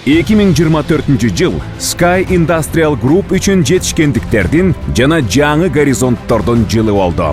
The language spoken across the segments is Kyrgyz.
2024 жыл Sky Industrial Group үчүн жетишкендиктердин жана жаңы горизонттордун жылы болду.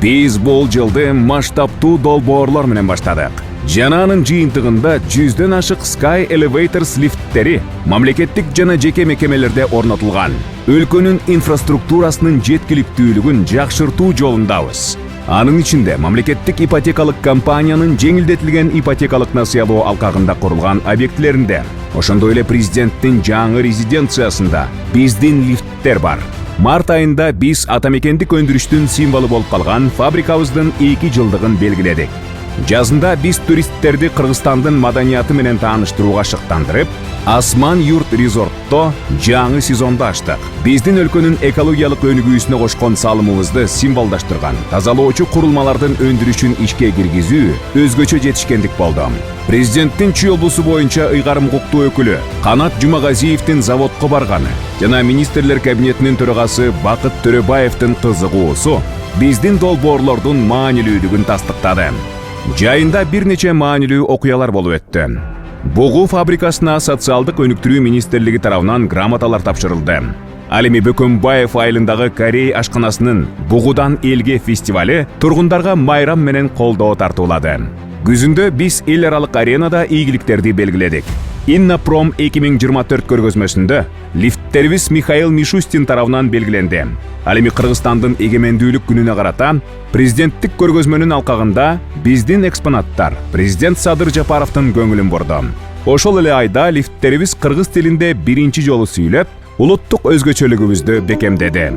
Биз бул жылды масштабтуу долбоорлор менен баштадык. Жана анын жыйынтыгында 100дөн ашык Sky Elevators лифттери мамлекеттик жана жеке мекемелерде орнотулган. Өлкөнүн инфраструктурасынын жеткиликтүүлүгүн жакшыртуу жолундабыз. Анын ичинде мамлекеттик ипотекалык компаниянын жеңилдетилген ипотекалык насыялоо алкагында курулган объектилеринде, ошондой эле президенттин жаңы резиденциясында биздин лифттер бар. Март айында биз атамекендик өндүрүштүн символу болуп калган фабрикабыздын 2 жылдыгын белгиледик. Жазында биз туристтерди Кыргызстандын маданияты менен тааныштырууга шыктандырып, Асман Юрт резортто жаңы сезонду ачтык. Биздин өлкөнүн экологиялык өнүгүүсүнө кошкон салымыбызды символдаштырган тазалоочу курулмалардын өндүрүшүн ишке киргизүү өзгөчө жетишкендик болду. Президенттин Чүй облусу боюнча ыйгарым укуктуу өкүлү Канат Жумагазиевдин заводко барганы жана министрлер кабинетинин төрагасы Бакыт Төрөбаевдин кызыгуусу биздин долбоорлордун маанилүүлүгүн тастыктады. Жайында бир нече маанилүү окуялар болуп өттү. Бугу фабрикасына социалдык өнүктүрүү министрлиги тарабынан грамоталар тапшырылды. Ал эми Бөкөнбаев айылындагы Корей ашканасынын Бугудан элге фестивали тургундарга майрам менен колдоо тартуулады. Күзүндө биз эл аралык аренада ийгиликтерди белгиледик. Иннопром 2024 көргөзмөсүндө лифттерибиз Михаил Мишустин тарабынан белгиленди. Ал эми Кыргызстандын эгемендүүлүк күнүнө карата президенттик көргөзмөнүн алкагында биздин экспонаттар президент Садыр Жапаровдун көңүлүн бурду. Ошол эле айда лифттерибиз кыргыз тилинде биринчи жолу сүйлөп, улуттук өзгөчөлүгүбүздү бекемдеди.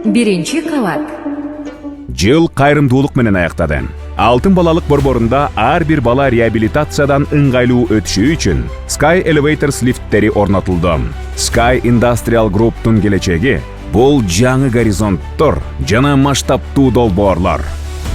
Биринчи кабат. Жыл кайрымдуулук менен аяктады. Алтын балалык борборунда ар бир бала реабилитациядан ыңгайлуу өтүшү үчүн Sky Elevators лифттери орнотулду. Sky Industrial Group'тун келечеги бул жаңы горизонттор жана масштабтуу долбоорлор.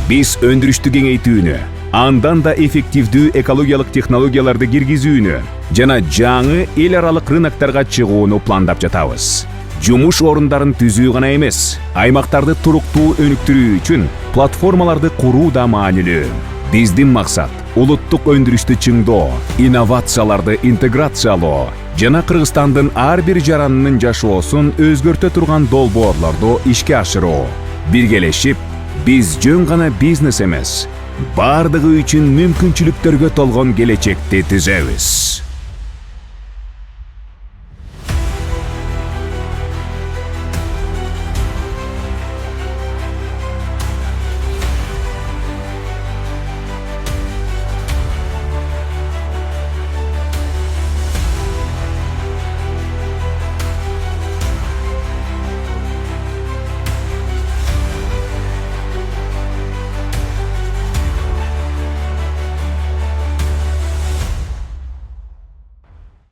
Биз өндүрүштү кеңейтүүнү, андан да эффективдүү экологиялык технологияларды киргизүүнү жана жаңы эл аралык рыноктарга чыгууну пландап жатабыз. Жумуш орундарын түзүү гана эмес, аймактарды туруктуу өнүктүрүү үчүн платформаларды куруу да маанилүү. Биздин максат улуттук өндүрүштү чыңдоо, инновацияларды интеграциялоо жана Кыргызстандын ар бир жаранынын жашоосун өзгөртө турган долбоорлорду ишке ашыруу. Биргелешип, биз жөн гана бизнес эмес, бардыгы үчүн мүмкүнчүлүктөргө толгон келечекти түзөбүз.